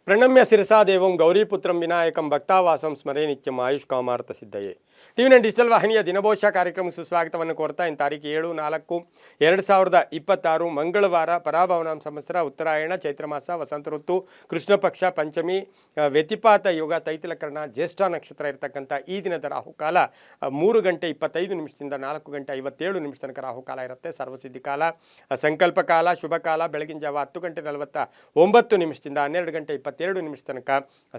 ಪ್ರಣಮ್ಯ ಶಿರಸಾ ದೇವಂ ಗೌರಿಪುತ್ರಂ ವಿನಾಯಕಂ ಭಕ್ತಾವಾಸಂ ಸ್ಮರೇ ನಿತ್ಯಂ ಆಯುಷ್ಕಾಮಾರ್ಥ ಸಿದ್ಧಯೇ. ಟಿವಿ9 ಡಿಜಿಟಲ್ ವಾಹಿನಿಯ ದಿನಭೋಷ ಕಾರ್ಯಕ್ರಮ ಸುಸ್ವಾಗತವನ್ನು ಕೋರ್ತಾ ಇನ್ನು ತಾರೀಕು 7-4-2026 ಮಂಗಳವಾರ ಪರಾಭವನಾಂ ಸಂವತ್ಸರ ಉತ್ತರಾಯಣ ಚೈತ್ರ ಮಾಸ ವಸಂತ ಋತು ಕೃಷ್ಣ ಪಕ್ಷ ಪಂಚಮಿ ವ್ಯತಿಪಾತ ಯೋಗ ತೈತಿಲಕರಣ ಜ್ಯೇಷ್ಠ ನಕ್ಷತ್ರ ಇರತಕ್ಕಂಥ ಈ ದಿನದ ರಾಹುಕಾಲ 3:25 4:57 ತನಕ ರಾಹುಕಾಲ ಇರುತ್ತೆ. ಸರ್ವಸಿದ್ಧಿ ಕಾಲ, ಸಂಕಲ್ಪ ಕಾಲ, ಶುಭ ಕಾಲ ಬೆಳಗಿನ ಜಾವ 10:49 12:22 ತನಕ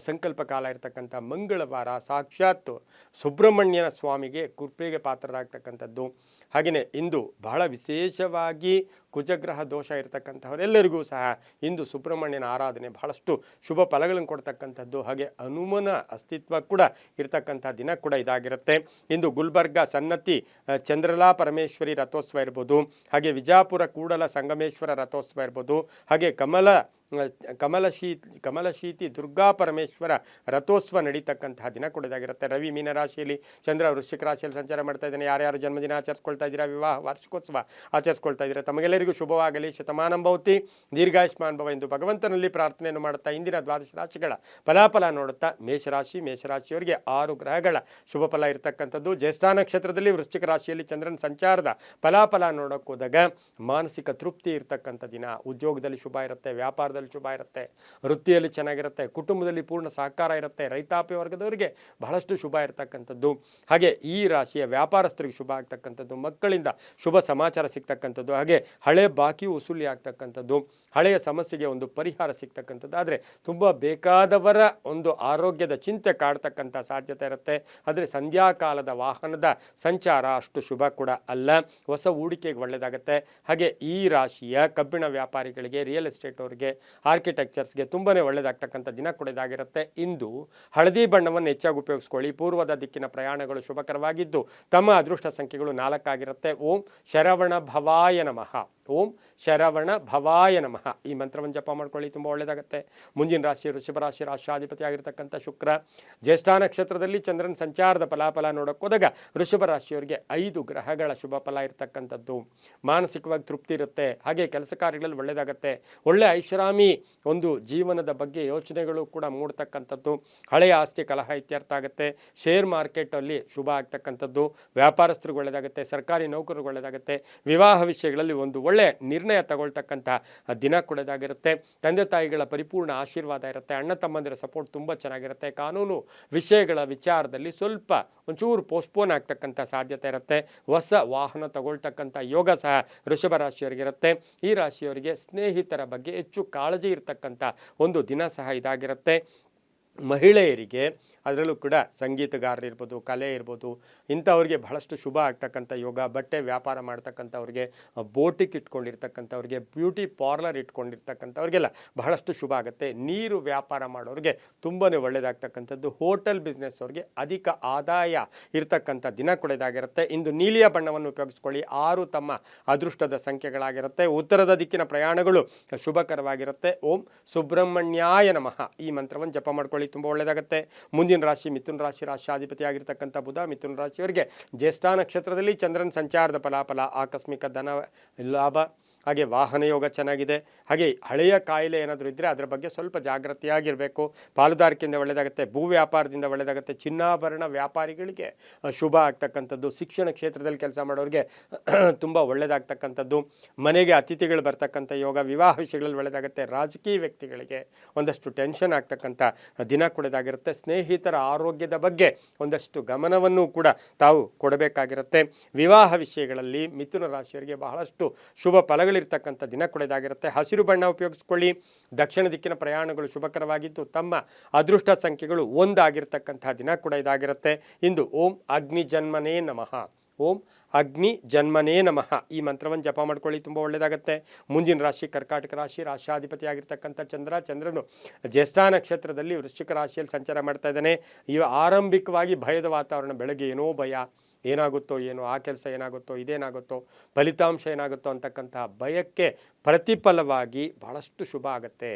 ಸಂಕಲ್ಪ ಕಾಲ ಇರತಕ್ಕಂಥ ಮಂಗಳವಾರ ಸಾಕ್ಷಾತ್ ಸುಬ್ರಹ್ಮಣ್ಯನ ಸ್ವಾಮಿಗೆ ಕೃಪೆಗೆ ಪಾತ್ರರಾಗ್ತಕ್ಕಂಥದ್ದು. ಹಾಗೆಯೇ ಇಂದು ಬಹಳ ವಿಶೇಷವಾಗಿ ಕುಜಗ್ರಹ ದೋಷ ಇರತಕ್ಕಂಥವರೆಲ್ಲರಿಗೂ ಸಹ ಇಂದು ಸುಬ್ರಹ್ಮಣ್ಯನ ಆರಾಧನೆ ಬಹಳಷ್ಟು ಶುಭ ಫಲಗಳನ್ನು ಕೊಡ್ತಕ್ಕಂಥದ್ದು. ಹಾಗೆ ಹನುಮನ ಅಸ್ತಿತ್ವ ಕೂಡ ಇರತಕ್ಕಂಥ ದಿನ ಕೂಡ ಇದಾಗಿರುತ್ತೆ. ಇಂದು ಗುಲ್ಬರ್ಗ ಸನ್ನತಿ ಚಂದ್ರಲಾ ಪರಮೇಶ್ವರಿ ರಥೋತ್ಸವ ಇರ್ಬೋದು, ಹಾಗೆ ವಿಜಾಪುರ ಕೂಡಲ ಸಂಗಮೇಶ್ವರ ರಥೋತ್ಸವ ಇರ್ಬೋದು, ಹಾಗೆ ಕಮಲಶೀತಿ ದುರ್ಗಾ ಪರಮೇಶ್ವರ ರಥೋತ್ಸವ ನಡೀತಕ್ಕಂತಹ ದಿನ ಕೂಡ ಇದಾಗಿರುತ್ತೆ. ರವಿ ಮೀನರಾಶಿಯಲ್ಲಿ, ಚಂದ್ರ ವೃಶ್ಚಿಕ ರಾಶಿಯಲ್ಲಿ ಸಂಚಾರ ಮಾಡ್ತಾ ಇದ್ದಾನೆ. ಯಾರ್ಯಾರು ಜನ್ಮದಿನ ಆಚರಿಸ್ಕೊಳ್ತಾ ಇದ್ದೀರಾ, ವಿವಾಹ ವಾರ್ಷಿಕೋತ್ಸವ ಆಚರಿಸ್ಕೊಳ್ತಾ ಇದ್ದೀರಾ, ತಮಗೆಲ್ಲರಿಗೂ ಶುಭವಾಗಲಿ, ಶತಮಾನಂ ಭವತಿ, ದೀರ್ಘಾಯುಷ್ಮಾನ್ ಭವ ಎಂದು ಭಗವಂತನಲ್ಲಿ ಪ್ರಾರ್ಥನೆಯನ್ನು ಮಾಡುತ್ತಾ ಇಂದಿನ ದ್ವಾದಶ ರಾಶಿಗಳ ಫಲಾಫಲ ನೋಡುತ್ತಾ ಮೇಷರಾಶಿಯವರಿಗೆ 6 ಗ್ರಹಗಳ ಶುಭ ಫಲ ಇರತಕ್ಕಂಥದ್ದು. ಜ್ಯೇಷ್ಠ ನಕ್ಷತ್ರದಲ್ಲಿ ವೃಶ್ಚಿಕ ರಾಶಿಯಲ್ಲಿ ಚಂದ್ರನ ಸಂಚಾರದ ಫಲಾಫಲ ನೋಡೋಕೆ ಹೋದಾಗ ಮಾನಸಿಕ ತೃಪ್ತಿ ಇರತಕ್ಕಂಥ ದಿನ. ಉದ್ಯೋಗದಲ್ಲಿ ಶುಭ ಇರುತ್ತೆ, ವ್ಯಾಪಾರದಲ್ಲಿ ಶುಭ ಇರುತ್ತೆ, ವೃತ್ತಿಯಲ್ಲಿ ಚೆನ್ನಾಗಿರುತ್ತೆ, ಕುಟುಂಬದಲ್ಲಿ ಪೂರ್ಣ ಸಹಕಾರ ಇರುತ್ತೆ, ರೈತಾಪಿ ವರ್ಗದವರಿಗೆ ಬಹಳಷ್ಟು ಶುಭ ಇರತಕ್ಕಂಥದ್ದು. ಹಾಗೆ ಈ ರಾಶಿಯ ವ್ಯಾಪಾರಸ್ಥರಿಗೆ ಶುಭ ಆಗ್ತಕ್ಕಂಥದ್ದು, ಮಕ್ಕಳಿಂದ ಶುಭ ಸಮಾಚಾರ ಸಿಗ್ತಕ್ಕಂಥದ್ದು, ಹಾಗೆ ಹಳೆ ಬಾಕಿ ವಸೂಲಿ ಆಗ್ತಕ್ಕಂಥದ್ದು, ಹಳೆಯ ಸಮಸ್ಯೆಗೆ ಒಂದು ಪರಿಹಾರ ಸಿಗ್ತಕ್ಕಂಥದ್ದು. ಆದರೆ ತುಂಬ ಬೇಕಾದವರ ಒಂದು ಆರೋಗ್ಯದ ಚಿಂತೆ ಕಾಡ್ತಕ್ಕಂಥ ಸಾಧ್ಯತೆ ಇರುತ್ತೆ. ಆದರೆ ಸಂಧ್ಯಾಕಾಲದ ವಾಹನದ ಸಂಚಾರ ಅಷ್ಟು ಶುಭ ಕೂಡ ಅಲ್ಲ. ಹೊಸ ಹೂಡಿಕೆಗೆ ಒಳ್ಳೆಯದಾಗುತ್ತೆ. ಹಾಗೆ ಈ ರಾಶಿಯ ಕಬ್ಬಿಣ ವ್ಯಾಪಾರಿಗಳಿಗೆ, ರಿಯಲ್ ಎಸ್ಟೇಟ್ ಅವರಿಗೆ, ಆರ್ಕಿಟೆಕ್ಚರ್ಸ್ಗೆ ತುಂಬಾ ಒಳ್ಳೆಯದಾಗ್ತಕ್ಕಂಥ ದಿನ ಕೂಡ ಇದಾಗಿರುತ್ತೆ. ಇಂದು ಹಳದಿ ಬಣ್ಣವನ್ನು ಹೆಚ್ಚಾಗಿ ಉಪಯೋಗಿಸ್ಕೊಳ್ಳಿ. ಪೂರ್ವದ ದಿಕ್ಕಿನ ಪ್ರಯಾಣಗಳು ಶುಭಕರವಾಗಿದ್ದು ತಮ್ಮ ಅದೃಷ್ಟ ಸಂಖ್ಯೆಗಳು 4 ಆಗಿರುತ್ತೆ. ಓಂ ಶರವಣ ಭವಾಯ ನಮಃ, ಓಂ ಶರವಣ ಭವಾಯ ನಮಃ ಈ ಮಂತ್ರವನ್ನು ಜಪ ಮಾಡ್ಕೊಳ್ಳಿ, ತುಂಬ ಒಳ್ಳೆಯದಾಗುತ್ತೆ. ಮುಂದಿನ ರಾಶಿ ವೃಷಭ ರಾಶಿ, ರಾಷ್ಟ್ರಾಧಿಪತಿ ಆಗಿರ್ತಕ್ಕಂಥ ಶುಕ್ರ ಜ್ಯೇಷ್ಠ ನಕ್ಷತ್ರದಲ್ಲಿ ಚಂದ್ರನ ಸಂಚಾರದ ಫಲಾಫಲ ನೋಡೋಕೆ ಹೋದಾಗ ವೃಷಭ ರಾಶಿಯವರಿಗೆ 5 ಗ್ರಹಗಳ ಶುಭ ಫಲ ಇರತಕ್ಕಂಥದ್ದು. ಮಾನಸಿಕವಾಗಿ ತೃಪ್ತಿ ಇರುತ್ತೆ, ಹಾಗೆ ಕೆಲಸ ಕಾರ್ಯಗಳಲ್ಲಿ ಒಳ್ಳೆಯದಾಗುತ್ತೆ. ಒಳ್ಳೆ ಐಷಾರಾಮಿ ಒಂದು ಜೀವನದ ಬಗ್ಗೆ ಯೋಚನೆಗಳು ಕೂಡ ಮೂಡ್ತಕ್ಕಂಥದ್ದು. ಹಳೆಯ ಆಸ್ತಿ ಕಲಹ ಇತ್ಯರ್ಥ ಆಗುತ್ತೆ. ಶೇರ್ ಮಾರ್ಕೆಟಲ್ಲಿ ಶುಭ ಆಗ್ತಕ್ಕಂಥದ್ದು. ವ್ಯಾಪಾರಸ್ಥರಿಗೆ ಒಳ್ಳೆಯದಾಗುತ್ತೆ, ಸರ್ಕಾರಿ ನೌಕರರಿಗೆ ಒಳ್ಳೆಯದಾಗುತ್ತೆ. ವಿವಾಹ ವಿಷಯಗಳಲ್ಲಿ ಒಂದು ಒಳ್ಳೆ ನಿರ್ಣಯ ತಗೊಳ್ತಕ್ಕಂಥ ದಿನ ಕೂಡ ಇದಾಗಿರುತ್ತೆ. ತಂದೆ ತಾಯಿಗಳ ಪರಿಪೂರ್ಣ ಆಶೀರ್ವಾದ ಇರುತ್ತೆ. ಅಣ್ಣ ತಮ್ಮಂದಿರ ಸಪೋರ್ಟ್ ತುಂಬ ಚೆನ್ನಾಗಿರುತ್ತೆ. ಕಾನೂನು ವಿಷಯಗಳ ವಿಚಾರದಲ್ಲಿ ಸ್ವಲ್ಪ ಒಂಚೂರು ಪೋಸ್ಟ್ಪೋನ್ ಆಗ್ತಕ್ಕಂಥ ಸಾಧ್ಯತೆ ಇರುತ್ತೆ. ಹೊಸ ವಾಹನ ತಗೊಳ್ತಕ್ಕಂಥ ಯೋಗ ಸಹ ವೃಷಭ ರಾಶಿಯವರಿಗಿರುತ್ತೆ. ಈ ರಾಶಿಯವರಿಗೆ ಸ್ನೇಹಿತರ ಬಗ್ಗೆ ಹೆಚ್ಚು ಕಾಳಜಿ ಇರತಕ್ಕಂಥ ಒಂದು ದಿನ ಸಹ ಇದಾಗಿರುತ್ತೆ. ಮಹಿಳೆಯರಿಗೆ ಅದರಲ್ಲೂ ಕೂಡ ಸಂಗೀತಗಾರರಿರ್ಬೋದು, ಕಲೆ ಇರ್ಬೋದು, ಇಂಥವ್ರಿಗೆ ಬಹಳಷ್ಟು ಶುಭ ಆಗ್ತಕ್ಕಂಥ ಯೋಗ. ಬಟ್ಟೆ ವ್ಯಾಪಾರ ಮಾಡ್ತಕ್ಕಂಥವ್ರಿಗೆ, ಬೋಟಿಕ್ ಇಟ್ಕೊಂಡಿರ್ತಕ್ಕಂಥವ್ರಿಗೆ, ಬ್ಯೂಟಿ ಪಾರ್ಲರ್ ಇಟ್ಕೊಂಡಿರ್ತಕ್ಕಂಥವ್ರಿಗೆಲ್ಲ ಬಹಳಷ್ಟು ಶುಭ ಆಗುತ್ತೆ. ನೀರು ವ್ಯಾಪಾರ ಮಾಡೋರಿಗೆ ತುಂಬಾ ಒಳ್ಳೆಯದಾಗ್ತಕ್ಕಂಥದ್ದು. ಹೋಟೆಲ್ ಬಿಸ್ನೆಸ್ ಅವ್ರಿಗೆ ಅಧಿಕ ಆದಾಯ ಇರ್ತಕ್ಕಂಥ ದಿನ ಕೂಡ ಇದಾಗಿರುತ್ತೆ. ಇಂದು ನೀಲಿಯ ಬಣ್ಣವನ್ನು ಉಪಯೋಗಿಸ್ಕೊಳ್ಳಿ. 6 ತಮ್ಮ ಅದೃಷ್ಟದ ಸಂಖ್ಯೆಗಳಾಗಿರುತ್ತೆ. ಉತ್ತರದ ದಿಕ್ಕಿನ ಪ್ರಯಾಣಗಳು ಶುಭಕರವಾಗಿರುತ್ತೆ. ಓಂ ಸುಬ್ರಹ್ಮಣ್ಯಾಯ ನಮಃ ಈ ಮಂತ್ರವನ್ನು ಜಪ ಮಾಡ್ಕೊಳ್ಳಿ, ತುಂಬ ಒಳ್ಳೆಯದಾಗುತ್ತೆ. ಮುಂದಿನ ರಾಶಿ ಮಿಥುನ ರಾಶಿ, ರಾಷ್ಟ್ರಾಧಿಪತಿ ಆಗಿರ್ತಕ್ಕಂಥ ಬುಧ. ಮಿಥುನ ರಾಶಿಯವರಿಗೆ ಜ್ಯೇಷ್ಠ ನಕ್ಷತ್ರದಲ್ಲಿ ಚಂದ್ರನ ಸಂಚಾರದ ಫಲಾಫಲ ಆಕಸ್ಮಿಕ ಧನ ಲಾಭ, ಹಾಗೆ ವಾಹನ ಯೋಗ ಚೆನ್ನಾಗಿದೆ. ಹಾಗೆ ಹಳೆಯ ಕಾಯಿಲೆ ಏನಾದರೂ ಇದ್ದರೆ ಅದರ ಬಗ್ಗೆ ಸ್ವಲ್ಪ ಜಾಗೃತಿಯಾಗಿರಬೇಕು. ಪಾಲುದಾರಿಕೆಯಿಂದ ಒಳ್ಳೆಯದಾಗುತ್ತೆ. ಭೂ ವ್ಯಾಪಾರದಿಂದ ಒಳ್ಳೆಯದಾಗುತ್ತೆ. ಚಿನ್ನಾಭರಣ ವ್ಯಾಪಾರಿಗಳಿಗೆ ಶುಭ ಆಗ್ತಕ್ಕಂಥದ್ದು. ಶಿಕ್ಷಣ ಕ್ಷೇತ್ರದಲ್ಲಿ ಕೆಲಸ ಮಾಡೋರಿಗೆ ತುಂಬ ಒಳ್ಳೆಯದಾಗ್ತಕ್ಕಂಥದ್ದು. ಮನೆಗೆ ಅತಿಥಿಗಳು ಬರ್ತಕ್ಕಂಥ ಯೋಗ. ವಿವಾಹ ವಿಷಯಗಳಲ್ಲಿ ಒಳ್ಳೆಯದಾಗುತ್ತೆ. ರಾಜಕೀಯ ವ್ಯಕ್ತಿಗಳಿಗೆ ಒಂದಷ್ಟು ಟೆನ್ಷನ್ ಆಗ್ತಕ್ಕಂಥ ದಿನ ಕೂಡ ಇದಾಗಿರುತ್ತೆ. ಸ್ನೇಹಿತರ ಆರೋಗ್ಯದ ಬಗ್ಗೆ ಒಂದಷ್ಟು ಗಮನವನ್ನು ಕೂಡ ತಾವು ಕೊಡಬೇಕಾಗಿರುತ್ತೆ. ವಿವಾಹ ವಿಷಯಗಳಲ್ಲಿ ಮಿಥುನ ರಾಶಿಯವರಿಗೆ ಬಹಳಷ್ಟು ಶುಭ ಫಲಗಳಿರ್ತಕ್ಕಂಥ ದಿನ ಕೂಡ ಇದಾಗಿರುತ್ತೆ. ಹಸಿರು ಬಣ್ಣ ಉಪಯೋಗಿಸ್ಕೊಳ್ಳಿ. ದಕ್ಷಿಣ ದಿಕ್ಕಿನ ಪ್ರಯಾಣಗಳು ಶುಭಕರವಾಗಿದ್ದು ತಮ್ಮ ಅದೃಷ್ಟ ಸಂಖ್ಯೆಗಳು 1 ಆಗಿರ್ತಕ್ಕಂಥ ದಿನ ಕೂಡ ಇದಾಗಿರುತ್ತೆ. ಇಂದು ಓಂ ಅಗ್ನಿ ಜನ್ಮನೇ ನಮಃ, ಓಂ ಅಗ್ನಿ ಜನ್ಮನೇ ನಮಃ ಈ ಮಂತ್ರವನ್ನು ಜಪ ಮಾಡ್ಕೊಳ್ಳಿ, ತುಂಬ ಒಳ್ಳೆಯದಾಗುತ್ತೆ. ಮುಂದಿನ ರಾಶಿ ಕರ್ಕಾಟಕ ರಾಶಿ, ರಾಷ್ಟ್ರಾಧಿಪತಿ ಆಗಿರ್ತಕ್ಕಂಥ ಚಂದ್ರನು ಜ್ಯೇಷ್ಠ ನಕ್ಷತ್ರದಲ್ಲಿ ವೃಶ್ಚಿಕ ರಾಶಿಯಲ್ಲಿ ಸಂಚಾರ ಮಾಡ್ತಾ ಇದ್ದಾನೆ. ಆರಂಭಿಕವಾಗಿ ಭಯದ ವಾತಾವರಣ, ಬೆಳಗ್ಗೆ ಏನೋ ಭಯ, ಏನಾಗುತ್ತೋ ಏನೋ, ಆ ಕೆಲಸ ಏನಾಗುತ್ತೋ, ಇದೇನಾಗುತ್ತೋ, ಫಲಿತಾಂಶ ಏನಾಗುತ್ತೋ ಅಂತಕ್ಕಂಥ ಭಯಕ್ಕೆ ಪ್ರತಿಫಲವಾಗಿ ಬಹಳಷ್ಟು ಶುಭ ಆಗುತ್ತೆ.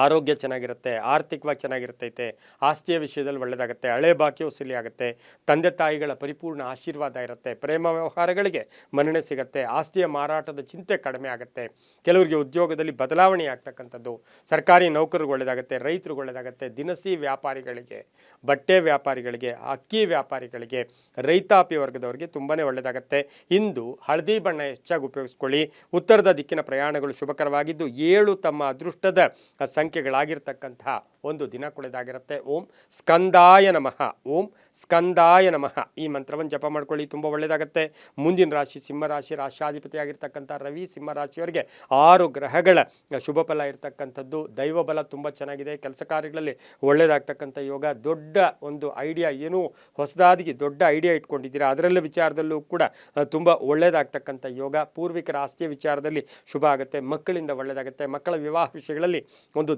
ಆರೋಗ್ಯ ಚೆನ್ನಾಗಿರುತ್ತೆ, ಆರ್ಥಿಕವಾಗಿ ಚೆನ್ನಾಗಿರ್ತೈತೆ, ಆಸ್ತಿಯ ವಿಷಯದಲ್ಲಿ ಒಳ್ಳೆಯದಾಗುತ್ತೆ, ಹಳೆ ಬಾಕಿ ವಸೂಲಿ ಆಗುತ್ತೆ, ತಂದೆ ತಾಯಿಗಳ ಪರಿಪೂರ್ಣ ಆಶೀರ್ವಾದ ಇರುತ್ತೆ, ಪ್ರೇಮ ವ್ಯವಹಾರಗಳಿಗೆ ಮನ್ನಣೆ ಸಿಗುತ್ತೆ, ಆಸ್ತಿಯ ಮಾರಾಟದ ಚಿಂತೆ ಕಡಿಮೆ ಆಗುತ್ತೆ, ಕೆಲವರಿಗೆ ಉದ್ಯೋಗದಲ್ಲಿ ಬದಲಾವಣೆ ಆಗ್ತಕ್ಕಂಥದ್ದು, ಸರ್ಕಾರಿ ನೌಕರರಿಗೆ ಒಳ್ಳೆಯದಾಗುತ್ತೆ, ರೈತರಿಗೆ ಒಳ್ಳೆಯದಾಗುತ್ತೆ, ದಿನಸಿ ವ್ಯಾಪಾರಿಗಳಿಗೆ, ಬಟ್ಟೆ ವ್ಯಾಪಾರಿಗಳಿಗೆ, ಅಕ್ಕಿ ವ್ಯಾಪಾರಿಗಳಿಗೆ, ರೈತಾಪಿ ವರ್ಗದವರಿಗೆ ತುಂಬಾ ಒಳ್ಳೆಯದಾಗುತ್ತೆ. ಇಂದು ಹಳದಿ ಬಣ್ಣ ಹೆಚ್ಚಾಗಿ ಉಪಯೋಗಿಸ್ಕೊಳ್ಳಿ. ಉತ್ತರದ ದಿಕ್ಕಿನ ಪ್ರಯಾಣಗಳು ಶುಭಕರವಾಗಿದ್ದು 7 ತಮ್ಮ ಅದೃಷ್ಟದ ಸಂಖ್ಯೆಗಳಾಗಿರ್ತಕ್ಕಂತಹ ಒಂದು ದಿನ ಕುಳಿದಾಗಿರುತ್ತೆ. ಓಂ ಸ್ಕಂದಾಯ ನಮಃ, ಓಂ ಸ್ಕಂದಾಯ ನಮಃ ಈ ಮಂತ್ರವನ್ನು ಜಪ ಮಾಡ್ಕೊಳ್ಳಿ, ತುಂಬ ಒಳ್ಳೆಯದಾಗುತ್ತೆ. ಮುಂದಿನ ರಾಶಿ ಸಿಂಹರಾಶಿ, ರಾಶಾಧಿಪತಿಯಾಗಿರ್ತಕ್ಕಂಥ ರವಿ ಸಿಂಹರಾಶಿಯವರಿಗೆ 6 ಗ್ರಹಗಳ ಶುಭ ಫಲ ಇರತಕ್ಕಂಥದ್ದು. ದೈವ ಬಲ ತುಂಬ ಚೆನ್ನಾಗಿದೆ, ಕೆಲಸ ಕಾರ್ಯಗಳಲ್ಲಿ ಒಳ್ಳೆಯದಾಗ್ತಕ್ಕಂಥ ಯೋಗ. ದೊಡ್ಡ ಒಂದು ಐಡಿಯಾ, ಏನೂ ಹೊಸದಾಗಿ ದೊಡ್ಡ ಐಡಿಯಾ ಇಟ್ಕೊಂಡಿದ್ದೀರಾ, ಅದರಲ್ಲೂ ವಿಚಾರದಲ್ಲೂ ಕೂಡ ತುಂಬ ಒಳ್ಳೆಯದಾಗ್ತಕ್ಕಂಥ ಯೋಗ. ಪೂರ್ವಿಕರ ಆಸ್ತಿಯ ವಿಚಾರದಲ್ಲಿ ಶುಭ ಆಗುತ್ತೆ, ಮಕ್ಕಳಿಂದ ಒಳ್ಳೆಯದಾಗುತ್ತೆ, ಮಕ್ಕಳ ವಿವಾಹ ವಿಷಯಗಳಲ್ಲಿ ಒಂದು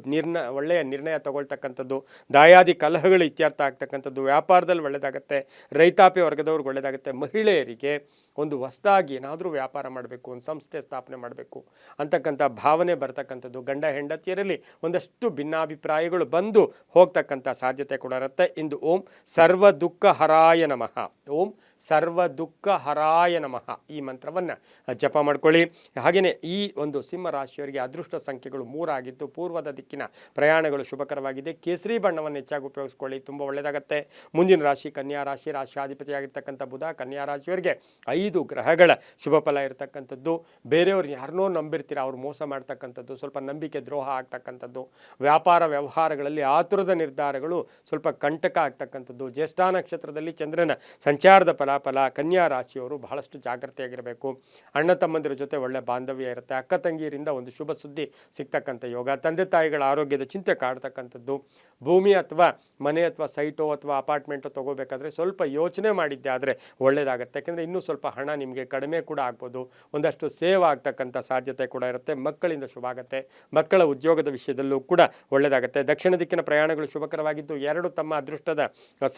ಒಳ್ಳೆಯ ನಿರ್ಣಯ ತಗೊಳ್ತಕ್ಕಂಥದ್ದು, ದಾಯಾದಿ ಕಲಹಗಳು ಇತ್ಯರ್ಥ ಆಗ್ತಕ್ಕಂಥದ್ದು, ವ್ಯಾಪಾರದಲ್ಲಿ ಒಳ್ಳೆಯದಾಗುತ್ತೆ, ರೈತಾಪಿ ವರ್ಗದವ್ರಿಗೆ ಒಳ್ಳೆಯದಾಗುತ್ತೆ. ಮಹಿಳೆಯರಿಗೆ ಒಂದು ಹೊಸದಾಗಿ ಏನಾದರೂ ವ್ಯಾಪಾರ ಮಾಡಬೇಕು, ಒಂದು ಸಂಸ್ಥೆ ಸ್ಥಾಪನೆ ಮಾಡಬೇಕು ಅಂತಕ್ಕಂಥ ಭಾವನೆ ಬರ್ತಕ್ಕಂಥದ್ದು. ಗಂಡ ಹೆಂಡತಿಯರಲ್ಲಿ ಒಂದಷ್ಟು ಭಿನ್ನಾಭಿಪ್ರಾಯಗಳು ಬಂದು ಹೋಗ್ತಕ್ಕಂಥ ಸಾಧ್ಯತೆ ಕೂಡ ಇರುತ್ತೆ. ಇಂದು ಓಂ ಸರ್ವ ದುಃಖ ಹರಾಯ ನಮಃ, ಓಂ ಸರ್ವ ದುಃಖ ಹರಾಯ ನಮಃ ಈ ಮಂತ್ರವನ್ನು ಜಪ ಮಾಡ್ಕೊಳ್ಳಿ. ಹಾಗೆಯೇ ಈ ಒಂದು ಸಿಂಹ ರಾಶಿಯವರಿಗೆ ಅದೃಷ್ಟ ಸಂಖ್ಯೆಗಳು 3 ಆಗಿದ್ದು ಪೂರ್ವದ ದಿಕ್ಕಿನ ಪ್ರಯಾಣಗಳು ಶುಭಕರವಾಗಿದೆ. ಕೇಸರಿ ಬಣ್ಣವನ್ನು ಹೆಚ್ಚಾಗಿ ಉಪಯೋಗಿಸ್ಕೊಳ್ಳಿ, ತುಂಬ ಒಳ್ಳೆಯದಾಗುತ್ತೆ. ಮುಂದಿನ ರಾಶಿ ಕನ್ಯಾ ರಾಶಿ, ರಾಶಿಯಾಧಿಪತಿಯಾಗಿರ್ತಕ್ಕಂಥ ಬುಧ ಕನ್ಯಾ ರಾಶಿಯವರಿಗೆ 5 ಗ್ರಹಗಳ ಶುಭ ಫಲ ಇರತಕ್ಕಂಥದ್ದು. ಬೇರೆಯವ್ರು ಯಾರನ್ನೋ ನಂಬಿರ್ತೀರ, ಅವ್ರು ಮೋಸ ಮಾಡ್ತಕ್ಕಂಥದ್ದು, ಸ್ವಲ್ಪ ನಂಬಿಕೆ ದ್ರೋಹ ಆಗ್ತಕ್ಕಂಥದ್ದು, ವ್ಯಾಪಾರ ವ್ಯವಹಾರಗಳಲ್ಲಿ ಆತುರದ ನಿರ್ಧಾರಗಳು ಸ್ವಲ್ಪ ಕಂಟಕ ಆಗ್ತಕ್ಕಂಥದ್ದು. ಜ್ಯೇಷ್ಠ ನಕ್ಷತ್ರದಲ್ಲಿ ಚಂದ್ರನ ಸಂಚಾರದ ಫಲಾಫಲ. ಕನ್ಯಾ ರಾಶಿಯವರು ಬಹಳಷ್ಟು ಜಾಗ್ರತೆಯಾಗಿರಬೇಕು. ಅಣ್ಣ ತಮ್ಮಂದಿರ ಜೊತೆ ಒಳ್ಳೆ ಬಾಂಧವ್ಯ ಇರುತ್ತೆ, ಅಕ್ಕ ತಂಗಿಯರಿಂದ ಒಂದು ಶುಭ ಸುದ್ದಿ ಸಿಗ್ತಕ್ಕಂಥ ಯೋಗ. ತಂದೆ ತಾಯಿಗಳ ಆರೋಗ್ಯದ ಚಿಂತೆ ಕಾಡ್ತಕ್ಕಂಥದ್ದು. ಭೂಮಿ ಅಥವಾ ಮನೆ ಅಥವಾ ಸೈಟೋ ಅಥವಾ ಅಪಾರ್ಟ್ಮೆಂಟೋ ತೊಗೋಬೇಕಾದ್ರೆ ಸ್ವಲ್ಪ ಯೋಚನೆ ಮಾಡಿದ್ದೆ ಆದರೆ ಒಳ್ಳೆಯದಾಗುತ್ತೆ, ಯಾಕೆಂದರೆ ಇನ್ನೂ ಸ್ವಲ್ಪ ಹಣ ನಿಮಗೆ ಕಡಿಮೆ ಕೂಡ ಆಗ್ಬೋದು, ಒಂದಷ್ಟು ಸೇವ್ ಆಗ್ತಕ್ಕಂಥ ಸಾಧ್ಯತೆ ಕೂಡ ಇರುತ್ತೆ. ಮಕ್ಕಳಿಂದ ಶುಭ ಆಗುತ್ತೆ, ಮಕ್ಕಳ ಉದ್ಯೋಗದ ವಿಷಯದಲ್ಲೂ ಕೂಡ ಒಳ್ಳೆಯದಾಗುತ್ತೆ. ದಕ್ಷಿಣ ದಿಕ್ಕಿನ ಪ್ರಯಾಣಗಳು ಶುಭಕರವಾಗಿದ್ದು 2 ತಮ್ಮ ಅದೃಷ್ಟದ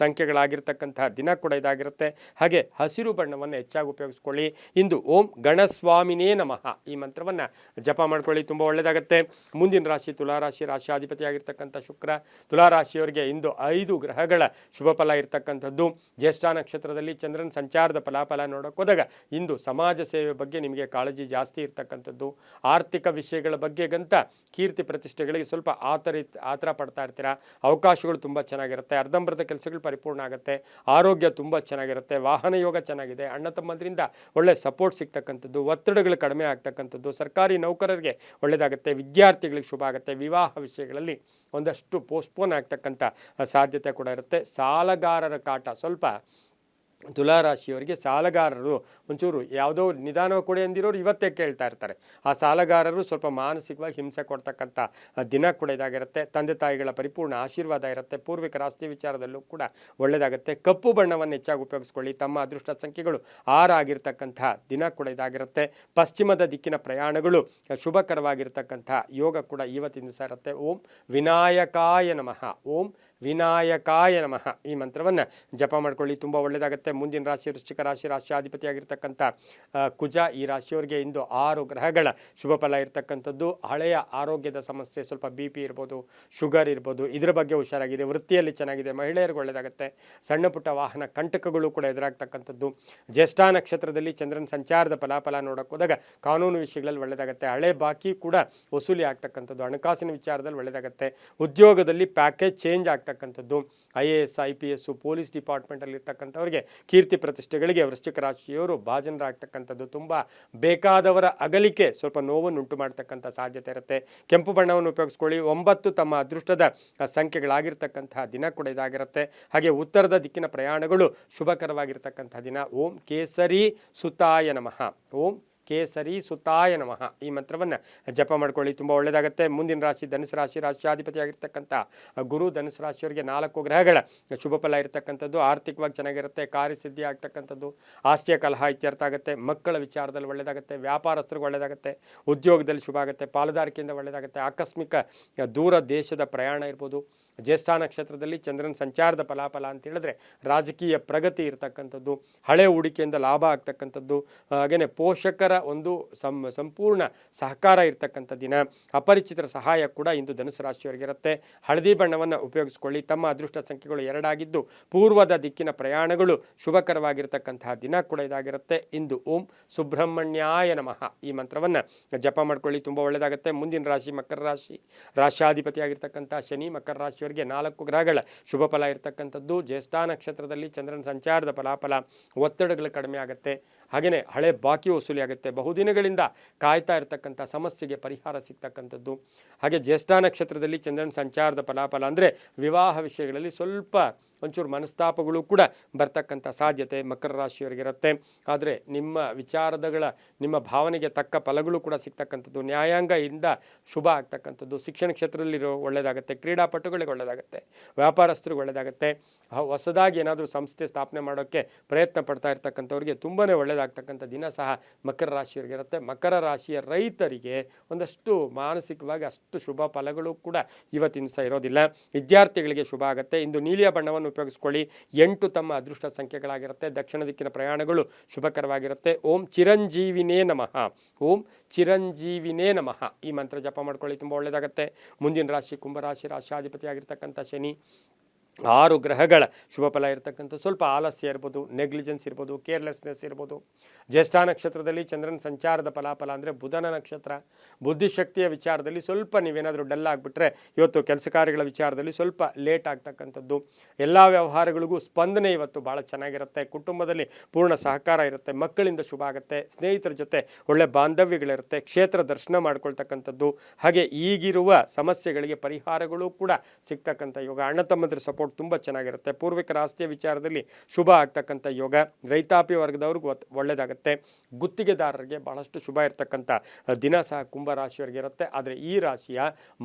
ಸಂಖ್ಯೆಗಳಾಗಿರ್ತಕ್ಕಂತಹ ದಿನ ಕೂಡ ಇದಾಗಿರುತ್ತೆ. ಹಾಗೆ ಹಸಿರು ಬಣ್ಣವನ್ನು ಹೆಚ್ಚಾಗಿ ಉಪಯೋಗಿಸ್ಕೊಳ್ಳಿ. ಇಂದು ಓಂ ಗಣಸ್ವಾಮಿನೇ ನಮಃ ಈ ಮಂತ್ರವನ್ನು ಜಪ ಮಾಡ್ಕೊಳ್ಳಿ, ತುಂಬ ಒಳ್ಳೆಯದಾಗುತ್ತೆ. ಮುಂದಿನ ರಾಶಿ ತುಲಾರಾಶಿ, ರಾಶಿಯಾಧಿಪತಿಯಾಗಿರ್ತಕ್ಕಂಥ ಶುಕ್ರ. ತುಲಾರಾಶಿಯವರಿಗೆ ಇಂದು 5 ಗ್ರಹಗಳ ಶುಭ ಫಲ ಇರತಕ್ಕಂಥದ್ದು. ಜ್ಯೇಷ್ಠ ನಕ್ಷತ್ರದಲ್ಲಿ ಚಂದ್ರನ ಸಂಚಾರದ ಫಲಾಫಲ ನೋಡೋಕೆ ಹೋದಾಗ ಇಂದು ಸಮಾಜ ಸೇವೆ ಬಗ್ಗೆ ನಿಮಗೆ ಕಾಳಜಿ ಜಾಸ್ತಿ ಇರ್ತಕ್ಕಂಥದ್ದು. ಆರ್ಥಿಕ ವಿಷಯಗಳ ಬಗ್ಗೆಗಂತ ಕೀರ್ತಿ ಪ್ರತಿಷ್ಠೆಗಳಿಗೆ ಸ್ವಲ್ಪ ಆತರ ಪಡ್ತಾ ಇರ್ತೀರಾ. ಅವಕಾಶಗಳು ತುಂಬ ಚೆನ್ನಾಗಿರುತ್ತೆ, ಅರ್ಧಂಬರ್ಧ ಕೆಲಸಗಳು ಪರಿಪೂರ್ಣ ಆಗುತ್ತೆ, ಆರೋಗ್ಯ ತುಂಬ ಚೆನ್ನಾಗಿರುತ್ತೆ, ವಾಹನ ಯೋಗ ಚೆನ್ನಾಗಿದೆ, ಅಣ್ಣ ತಮ್ಮಂದ್ರಿಂದ ಒಳ್ಳೆ ಸಪೋರ್ಟ್ ಸಿಗ್ತಕ್ಕಂಥದ್ದು, ಒತ್ತಡಗಳು ಕಡಿಮೆ ಆಗ್ತಕ್ಕಂಥದ್ದು, ಸರ್ಕಾರಿ ನೌಕರರಿಗೆ ಒಳ್ಳೆಯದಾಗುತ್ತೆ, ವಿದ್ಯಾರ್ಥಿಗಳಿಗೆ ಶುಭ ಆಗುತ್ತೆ, ವಿವಾಹ ವಿಷಯಗಳಲ್ಲಿ ಒಂದಷ್ಟು ಪೋಸ್ಟ್ಪೋನ್ ಆಗ್ತಕ್ಕಂಥ ಸಾಧ್ಯತೆ ಕೂಡ ಇರುತ್ತೆ. ಸಾಲಗಾರರ ಕಾಟ ಸ್ವಲ್ಪ ತುಲಾರಾಶಿಯವರಿಗೆ, ಸಾಲಗಾರರು ಒಂಚೂರು ಯಾವುದೋ ನಿಧಾನ ಕೊಡಿ ಅಂದಿರೋರು ಇವತ್ತೇ ಕೇಳ್ತಾ ಇರ್ತಾರೆ. ಆ ಸಾಲಗಾರರು ಸ್ವಲ್ಪ ಮಾನಸಿಕವಾಗಿ ಹಿಂಸೆ ಕೊಡ್ತಕ್ಕಂಥ ದಿನ ಕೂಡ ಇದಾಗಿರುತ್ತೆ. ತಂದೆ ತಾಯಿಗಳ ಪರಿಪೂರ್ಣ ಆಶೀರ್ವಾದ ಇರುತ್ತೆ. ಪೂರ್ವಿಕರ ಆಸ್ತಿ ವಿಚಾರದಲ್ಲೂ ಕೂಡ ಒಳ್ಳೆಯದಾಗುತ್ತೆ. ಕಪ್ಪು ಬಣ್ಣವನ್ನು ಹೆಚ್ಚಾಗಿ ಉಪಯೋಗಿಸ್ಕೊಳ್ಳಿ. ತಮ್ಮ ಅದೃಷ್ಟ ಸಂಖ್ಯೆಗಳು 6 ಆಗಿರ್ತಕ್ಕಂಥ ದಿನ ಕೂಡ ಇದಾಗಿರುತ್ತೆ. ಪಶ್ಚಿಮದ ದಿಕ್ಕಿನ ಪ್ರಯಾಣಗಳು ಶುಭಕರವಾಗಿರ್ತಕ್ಕಂಥ ಯೋಗ ಕೂಡ ಇವತ್ತಿನ ದಿವಸ ಇರುತ್ತೆ. ಓಂ ವಿನಾಯಕಾಯ ನಮಃ, ಓಂ ವಿನಾಯಕಾಯ ನಮಃ ಈ ಮಂತ್ರವನ್ನು ಜಪ ಮಾಡ್ಕೊಳ್ಳಿ, ತುಂಬ ಒಳ್ಳೆಯದಾಗುತ್ತೆ. ಮುಂದಿನ ರಾಶಿ ವೃಶ್ಚಿಕ ರಾಶಿ, ರಾಶಿಯಾಧಿಪತಿಯಾಗಿರ್ತಕ್ಕಂಥ ಕುಜ ಈ ರಾಶಿಯವರಿಗೆ ಇಂದು 6 ಗ್ರಹಗಳ ಶುಭ ಫಲ ಇರತಕ್ಕಂಥದ್ದು. ಹಳೆಯ ಆರೋಗ್ಯದ ಸಮಸ್ಯೆ, ಸ್ವಲ್ಪ BP ಇರ್ಬೋದು, ಶುಗರ್ ಇರ್ಬೋದು, ಇದರ ಬಗ್ಗೆ ಹುಷಾರಾಗಿದೆ. ವೃತ್ತಿಯಲ್ಲಿ ಚೆನ್ನಾಗಿದೆ, ಮಹಿಳೆಯರಿಗೆ ಒಳ್ಳೆಯದಾಗುತ್ತೆ. ಸಣ್ಣ ಪುಟ್ಟ ವಾಹನ ಕಂಟಕಗಳು ಕೂಡ ಎದುರಾಗ್ತಕ್ಕಂಥದ್ದು. ಜ್ಯೇಷ್ಠ ನಕ್ಷತ್ರದಲ್ಲಿ ಚಂದ್ರನ ಸಂಚಾರದ ಫಲಾಫಲ ನೋಡೋಕೆ ಹೋದಾಗ ಕಾನೂನು ವಿಷಯಗಳಲ್ಲಿ ಒಳ್ಳೆಯದಾಗುತ್ತೆ, ಹಳೆ ಬಾಕಿ ಕೂಡ ವಸೂಲಿ ಆಗ್ತಕ್ಕಂಥದ್ದು, ಹಣಕಾಸಿನ ವಿಚಾರದಲ್ಲಿ ಒಳ್ಳೆಯದಾಗುತ್ತೆ, ಉದ್ಯೋಗದಲ್ಲಿ ಪ್ಯಾಕೇಜ್ ಚೇಂಜ್ ಆಗ್ತಕ್ಕಂಥದ್ದು. IAS IPS ಪೊಲೀಸ್ ಡಿಪಾರ್ಟ್ಮೆಂಟಲ್ಲಿ ಇರ್ತಕ್ಕಂಥವ್ರಿಗೆ ಕೀರ್ತಿ ಪ್ರತಿಷ್ಠೆಗಳಿಗೆ ವೃಶ್ಚಿಕ ರಾಶಿಯವರು ಭಾಜನರಾಗ್ತಕ್ಕಂಥದ್ದು. ತುಂಬ ಬೇಕಾದವರ ಅಗಲಿಕೆ ಸ್ವಲ್ಪ ನೋವನ್ನು ಉಂಟು ಮಾಡ್ತಕ್ಕಂಥ ಸಾಧ್ಯತೆ ಇರುತ್ತೆ. ಕೆಂಪು ಬಣ್ಣವನ್ನು ಉಪಯೋಗಿಸ್ಕೊಳ್ಳಿ. 9 ತಮ್ಮ ಅದೃಷ್ಟದ ಸಂಖ್ಯೆಗಳಾಗಿರ್ತಕ್ಕಂತಹ ದಿನ ಕೂಡ ಇದಾಗಿರುತ್ತೆ. ಹಾಗೆ ಉತ್ತರದ ದಿಕ್ಕಿನ ಪ್ರಯಾಣಗಳು ಶುಭಕರವಾಗಿರ್ತಕ್ಕಂಥ ದಿನ. ಓಂ ಕೇಸರಿ ಸುತಾಯ ನಮಃ, ಓಂ ಕೇಸರಿ ಸುತಾಯ ನಮಃ ಈ ಮಂತ್ರವನ್ನು ಜಪ ಮಾಡ್ಕೊಳ್ಳಿ, ತುಂಬ ಒಳ್ಳೆಯದಾಗುತ್ತೆ. ಮುಂದಿನ ರಾಶಿ ಧನುಸು ರಾಶಿ, ರಾಶಿಯಾಧಿಪತಿಯಾಗಿರ್ತಕ್ಕಂಥ ಗುರು ಧನುಸು ರಾಶಿಯವರಿಗೆ 4 ಗ್ರಹಗಳ ಶುಭ ಫಲ ಇರತಕ್ಕಂಥದ್ದು. ಆರ್ಥಿಕವಾಗಿ ಚೆನ್ನಾಗಿರುತ್ತೆ, ಕಾರ್ಯಸಿದ್ಧಿ ಆಗ್ತಕ್ಕಂಥದ್ದು, ಆಸ್ತಿಯ ಕಲಹ ಇತ್ಯರ್ಥ ಆಗುತ್ತೆ, ಮಕ್ಕಳ ವಿಚಾರದಲ್ಲಿ ಒಳ್ಳೆಯದಾಗುತ್ತೆ, ವ್ಯಾಪಾರಸ್ಥರಿಗೆ ಒಳ್ಳೆಯದಾಗುತ್ತೆ, ಉದ್ಯೋಗದಲ್ಲಿ ಶುಭ ಆಗುತ್ತೆ, ಪಾಲುದಾರಿಕೆಯಿಂದ ಒಳ್ಳೆಯದಾಗುತ್ತೆ, ಆಕಸ್ಮಿಕ ದೂರ ದೇಶದ ಪ್ರಯಾಣ ಇರ್ಬೋದು, ಜ್ಯೇಷ್ಠ ನಕ್ಷತ್ರದಲ್ಲಿ ಚಂದ್ರನ ಸಂಚಾರದ ಫಲಾಫಲ ಅಂತ ಹೇಳಿದ್ರೆ ರಾಜಕೀಯ ಪ್ರಗತಿ ಇರತಕ್ಕಂಥದ್ದು, ಹಳೆ ಹೂಡಿಕೆಯಿಂದ ಲಾಭ ಆಗ್ತಕ್ಕಂಥದ್ದು, ಹಾಗೆಯೇ ಪೋಷಕರ ಒಂದು ಸಂಪೂರ್ಣ ಸಹಕಾರ ಇರತಕ್ಕಂಥ ದಿನ. ಅಪರಿಚಿತರ ಸಹಾಯ ಕೂಡ ಇಂದು ಧನುಸು ರಾಶಿಯವರಿಗಿರುತ್ತೆ. ಹಳದಿ ಬಣ್ಣವನ್ನು ಉಪಯೋಗಿಸ್ಕೊಳ್ಳಿ. ತಮ್ಮ ಅದೃಷ್ಟ ಸಂಖ್ಯೆಗಳು 2 ಆಗಿದ್ದು ಪೂರ್ವದ ದಿಕ್ಕಿನ ಪ್ರಯಾಣಗಳು ಶುಭಕರವಾಗಿರ್ತಕ್ಕಂತಹ ದಿನ ಕೂಡ ಇದಾಗಿರುತ್ತೆ. ಇಂದು ಓಂ ಸುಬ್ರಹ್ಮಣ್ಯಾಯ ನಮಃ ಈ ಮಂತ್ರವನ್ನು ಜಪ ಮಾಡ್ಕೊಳ್ಳಿ, ತುಂಬ ಒಳ್ಳೆಯದಾಗುತ್ತೆ. ಮುಂದಿನ ರಾಶಿ ಮಕರ ರಾಶಿ. ರಾಶ್ಯಾಧಿಪತಿಯಾಗಿರ್ತಕ್ಕಂಥ ಶನಿ ಮಕರ ರಾಶಿಯವರಿಗೆ 4 ಗ್ರಹಗಳ ಶುಭ ಫಲ ಇರತಕ್ಕಂಥದ್ದು. ಜ್ಯೇಷ್ಠ ನಕ್ಷತ್ರದಲ್ಲಿ ಚಂದ್ರನ ಸಂಚಾರದ ಫಲಾಫಲ, ಒತ್ತಡಗಳು ಕಡಿಮೆ ಆಗುತ್ತೆ. ಹಾಗೆಯೇ ಹಳೆ ಬಾಕಿ ವಸೂಲಿ ಆಗುತ್ತೆ. ಬಹುದಿನಗಳಿಂದ ಕಾಯ್ತಾ ಇರತಕ್ಕಂಥ ಸಮಸ್ಯೆಗೆ ಪರಿಹಾರ ಸಿಗ್ತಕ್ಕಂಥದ್ದು. ಹಾಗೆ ಜ್ಯೇಷ್ಠ ನಕ್ಷತ್ರದಲ್ಲಿ ಚಂದ್ರನ ಸಂಚಾರದ ಫಲಾಫಲ ಅಂದರೆ ವಿವಾಹ ವಿಷಯಗಳಲ್ಲಿ ಸ್ವಲ್ಪ ಒಂಚೂರು ಮನಸ್ತಾಪಗಳು ಕೂಡ ಬರ್ತಕ್ಕಂಥ ಸಾಧ್ಯತೆ ಮಕರ ರಾಶಿಯವರಿಗಿರುತ್ತೆ. ಆದರೆ ನಿಮ್ಮ ಭಾವನೆಗೆ ತಕ್ಕ ಫಲಗಳು ಕೂಡ ಸಿಗ್ತಕ್ಕಂಥದ್ದು. ನ್ಯಾಯಾಂಗದಿಂದ ಶುಭ ಆಗ್ತಕ್ಕಂಥದ್ದು. ಶಿಕ್ಷಣ ಕ್ಷೇತ್ರದಲ್ಲಿರೋ ಒಳ್ಳೆಯದಾಗುತ್ತೆ. ಕ್ರೀಡಾಪಟುಗಳಿಗೆ ಒಳ್ಳೆಯದಾಗುತ್ತೆ. ವ್ಯಾಪಾರಸ್ಥರಿಗೆ ಒಳ್ಳೆಯದಾಗುತ್ತೆ. ಹೊಸದಾಗಿ ಏನಾದರೂ ಸಂಸ್ಥೆ ಸ್ಥಾಪನೆ ಮಾಡೋಕ್ಕೆ ಪ್ರಯತ್ನ ಪಡ್ತಾ ಇರ್ತಕ್ಕಂಥವ್ರಿಗೆ ತುಂಬಾ ಒಳ್ಳೆಯದಾಗ್ತಕ್ಕಂಥ ದಿನ ಸಹ ಮಕರ ರಾಶಿಯವರಿಗಿರುತ್ತೆ. ಮಕರ ರಾಶಿಯ ರೈತರಿಗೆ ಒಂದಷ್ಟು ಮಾನಸಿಕವಾಗಿ ಅಷ್ಟು ಶುಭ ಫಲಗಳು ಕೂಡ ಇವತ್ತಿನ ಸಹ ಇರೋದಿಲ್ಲ. ವಿದ್ಯಾರ್ಥಿಗಳಿಗೆ ಶುಭ ಆಗುತ್ತೆ. ಇಂದು ನೀಲಿಯ ಬಣ್ಣವನ್ನು ಉಪಯೋಗಿಸ್ಕೊಳ್ಳಿ. 8 ತಮ್ಮ ಅದೃಷ್ಟ ಸಂಖ್ಯೆಗಳಾಗಿರುತ್ತೆ. ದಕ್ಷಿಣ ದಿಕ್ಕಿನ ಪ್ರಯಾಣಗಳು ಶುಭಕರವಾಗಿರುತ್ತೆ. ಓಂ ಚಿರಂಜೀವಿನೇ ನಮಃ, ಓಂ ಚಿರಂಜೀವಿನೇ ನಮಃ ಈ ಮಂತ್ರ ಜಪ ಮಾಡ್ಕೊಳ್ಳಿ, ತುಂಬ ಒಳ್ಳೆಯದಾಗುತ್ತೆ. ಮುಂದಿನ ರಾಶಿ ಕುಂಭರಾಶಿ. ರಾಶಿಯಾಧಿಪತಿಯಾಗಿರ್ತಕ್ಕಂಥ ಶನಿ 6 ಗ್ರಹಗಳ ಶುಭ ಫಲ ಇರತಕ್ಕಂಥ ಸ್ವಲ್ಪ ಆಲಸ್ಯ ಇರ್ಬೋದು, ನೆಗ್ಲಿಜೆನ್ಸ್ ಇರ್ಬೋದು, ಕೇರ್ಲೆಸ್ನೆಸ್ ಇರ್ಬೋದು. ಜ್ಯೇಷ್ಠ ನಕ್ಷತ್ರದಲ್ಲಿ ಚಂದ್ರನ ಸಂಚಾರದ ಫಲಾಫಲ ಅಂದರೆ ಬುಧನ ನಕ್ಷತ್ರ. ಬುದ್ಧಿಶಕ್ತಿಯ ವಿಚಾರದಲ್ಲಿ ಸ್ವಲ್ಪ ನೀವೇನಾದರೂ ಡಲ್ ಆಗಿಬಿಟ್ರೆ ಇವತ್ತು ಕೆಲಸ ಕಾರ್ಯಗಳ ವಿಚಾರದಲ್ಲಿ ಸ್ವಲ್ಪ ಲೇಟ್ ಆಗ್ತಕ್ಕಂಥದ್ದು. ಎಲ್ಲ ವ್ಯವಹಾರಗಳಿಗೂ ಸ್ಪಂದನೆ ಇವತ್ತು ಭಾಳ ಚೆನ್ನಾಗಿರುತ್ತೆ. ಕುಟುಂಬದಲ್ಲಿ ಪೂರ್ಣ ಸಹಕಾರ ಇರುತ್ತೆ. ಮಕ್ಕಳಿಂದ ಶುಭ ಆಗುತ್ತೆ. ಸ್ನೇಹಿತರ ಜೊತೆ ಒಳ್ಳೆ ಬಾಂಧವ್ಯಗಳಿರುತ್ತೆ. ಕ್ಷೇತ್ರ ದರ್ಶನ ಮಾಡ್ಕೊಳ್ತಕ್ಕಂಥದ್ದು. ಹಾಗೆ ಈಗಿರುವ ಸಮಸ್ಯೆಗಳಿಗೆ ಪರಿಹಾರಗಳು ಕೂಡ ಸಿಗ್ತಕ್ಕಂಥ ಯೋಗ. ಅಣ್ಣ ತಮ್ಮಂದಿರ ಸಪೋರ್ಟ್ ತುಂಬ ಚೆನ್ನಾಗಿರುತ್ತೆ. ಪೂರ್ವಿಕರ ಆಸ್ತಿಯ ವಿಚಾರದಲ್ಲಿ ಶುಭ ಆಗ್ತಕ್ಕಂಥ ಯೋಗ. ರೈತಾಪಿ ವರ್ಗದವ್ರಿಗೂ ಒಳ್ಳೆಯದಾಗುತ್ತೆ. ಗುತ್ತಿಗೆದಾರರಿಗೆ ಬಹಳಷ್ಟು ಶುಭ ಇರತಕ್ಕಂಥ ದಿನ ಸಹ ಕುಂಭರಾಶಿಯವರಿಗೆ ಇರುತ್ತೆ. ಆದರೆ ಈ ರಾಶಿಯ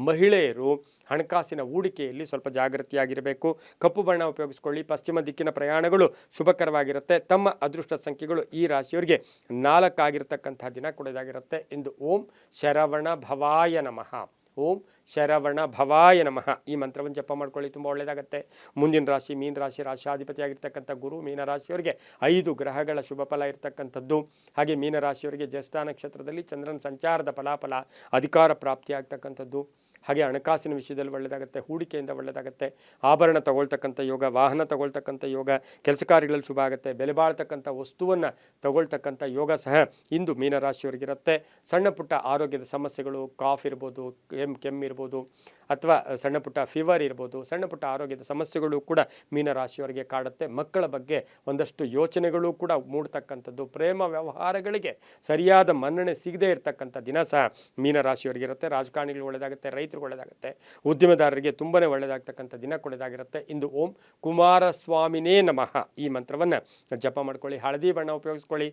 ಮಹಿಳೆಯರು ಹಣಕಾಸಿನ ಹೂಡಿಕೆಯಲ್ಲಿ ಸ್ವಲ್ಪ ಜಾಗೃತಿಯಾಗಿರಬೇಕು. ಕಪ್ಪು ಬಣ್ಣ ಉಪಯೋಗಿಸ್ಕೊಳ್ಳಿ. ಪಶ್ಚಿಮ ದಿಕ್ಕಿನ ಪ್ರಯಾಣಗಳು ಶುಭಕರವಾಗಿರುತ್ತೆ. ತಮ್ಮ ಅದೃಷ್ಟ ಸಂಖ್ಯೆಗಳು ಈ ರಾಶಿಯವರಿಗೆ 4 ಆಗಿರತಕ್ಕಂಥ ದಿನ ಕೂಡ ಇದಾಗಿರುತ್ತೆ. ಇಂದು ಓಂ ಶರವಣ ಭವಾಯ ನಮಃ, ಓಂ ಶರವಣ ಭವಾಯ ನಮಃ ಈ ಮಂತ್ರವನ್ನು ಜಪ ಮಾಡ್ಕೊಳ್ಳಿ, ತುಂಬ ಒಳ್ಳೆಯದಾಗುತ್ತೆ. ಮುಂದಿನ ರಾಶಿ ಮೀನ ರಾಶಿ. ರಾಶಿಯಾಧಿಪತಿಯಾಗಿರ್ತಕ್ಕಂಥ ಗುರು ಮೀನರಾಶಿಯವರಿಗೆ 5 ಗ್ರಹಗಳ ಶುಭ ಫಲ ಇರತಕ್ಕಂಥದ್ದು. ಹಾಗೆ ಮೀನರಾಶಿಯವರಿಗೆ ಜ್ಯೇಷ್ಠ ನಕ್ಷತ್ರದಲ್ಲಿ ಚಂದ್ರನ ಸಂಚಾರದ ಫಲಾಫಲ, ಅಧಿಕಾರ ಪ್ರಾಪ್ತಿಯಾಗ್ತಕ್ಕಂಥದ್ದು. ಹಾಗೆ ಹಣಕಾಸಿನ ವಿಷಯದಲ್ಲಿ ಒಳ್ಳೆಯದಾಗುತ್ತೆ. ಹೂಡಿಕೆಯಿಂದ ಒಳ್ಳೆಯದಾಗುತ್ತೆ. ಆಭರಣ ತಗೊಳ್ತಕ್ಕಂಥ ಯೋಗ, ವಾಹನ ತಗೊಳ್ತಕ್ಕಂಥ ಯೋಗ, ಕೆಲಸ ಕಾರ್ಯಗಳಲ್ಲಿ ಶುಭ ಆಗುತ್ತೆ. ಬೆಲೆ ಬಾಳ್ತಕ್ಕಂಥ ವಸ್ತುವನ್ನು ತಗೊಳ್ತಕ್ಕಂಥ ಯೋಗ ಸಹ ಇಂದು ಮೀನರಾಶಿಯವರಿಗಿರುತ್ತೆ. ಸಣ್ಣ ಪುಟ್ಟ ಆರೋಗ್ಯದ ಸಮಸ್ಯೆಗಳು, ಕಾಫ್ ಇರ್ಬೋದು, ಕೆಮ್ಮಿರ್ಬೋದು, ಅಥವಾ ಸಣ್ಣ ಪುಟ್ಟ ಫೀವರ್ ಇರ್ಬೋದು, ಸಣ್ಣ ಪುಟ್ಟ ಆರೋಗ್ಯದ ಸಮಸ್ಯೆಗಳು ಕೂಡ ಮೀನರಾಶಿಯವರಿಗೆ ಕಾಡುತ್ತೆ. ಮಕ್ಕಳ ಬಗ್ಗೆ ಒಂದಷ್ಟು ಯೋಚನೆಗಳು ಕೂಡ ಮೂಡ್ತಕ್ಕಂಥದ್ದು. ಪ್ರೇಮ ವ್ಯವಹಾರಗಳಿಗೆ ಸರಿಯಾದ ಮನ್ನಣೆ ಸಿಗದೇ ಇರತಕ್ಕಂಥ ದಿನ ಸಹ ಮೀನರಾಶಿಯವರಿಗಿರುತ್ತೆ. ರಾಜಕಾರಣಿಗಳು ಒಳ್ಳೆಯದಾಗುತ್ತೆ. ರೈತರಿಗೆ ಒಳ್ಳೆಯದಾಗುತ್ತೆ. ಉದ್ಯಮದಾರರಿಗೆ ತುಂಬಾ ಒಳ್ಳೆಯದಾಗ್ತಕ್ಕಂಥ ದಿನ ಕೊಡೋದಾಗಿರುತ್ತೆ. ಇಂದು ಓಂ ಕುಮಾರಸ್ವಾಮಿನೇ ನಮಃ ಈ ಮಂತ್ರವನ್ನು ಜಪ ಮಾಡ್ಕೊಳ್ಳಿ. ಹಳದಿ ಬಣ್ಣ ಉಪಯೋಗಿಸ್ಕೊಳ್ಳಿ.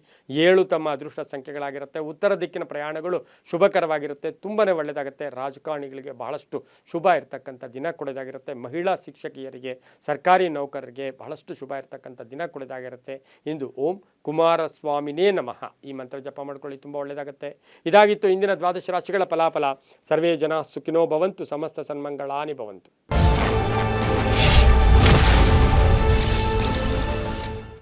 7 ತಮ್ಮ ಅದೃಷ್ಟ ಸಂಖ್ಯೆಗಳಾಗಿರುತ್ತೆ. ಉತ್ತರ ದಿಕ್ಕಿನ ಪ್ರಯಾಣಗಳು ಶುಭಕರವಾಗಿರುತ್ತೆ. ತುಂಬಾ ಒಳ್ಳೆಯದಾಗುತ್ತೆ. ರಾಜಕಾರಣಿಗಳಿಗೆ ಬಹಳಷ್ಟು ಶುಭ ಇರತಕ್ಕಂಥ ದಿನ ಕೊಡೋದಾಗಿರುತ್ತೆ. ಮಹಿಳಾ ಶಿಕ್ಷಕಿಯರಿಗೆ, ಸರ್ಕಾರಿ ನೌಕರರಿಗೆ ಬಹಳಷ್ಟು ಶುಭ ಇರತಕ್ಕಂಥ ದಿನ ಕೊಡೋದಾಗಿರುತ್ತೆ. ಇಂದು ಓಂ ಕುಮಾರಸ್ವಾಮಿನೇ ನಮಃ ಈ ಮಂತ್ರ ಜಪ ಮಾಡ್ಕೊಳ್ಳಿ, ತುಂಬ ಒಳ್ಳೆಯದಾಗುತ್ತೆ. ಇದಾಗಿತ್ತು ಇಂದಿನ 12 ರಾಶಿಗಳ ಫಲಾಫಲ. ಸರ್ವೇ ಜನ ಸುಖಿನೋ ಭವಂತು, ಸಮಸ್ತ ಸನ್ಮಂಗಳಾನಿ ಭವಂತು.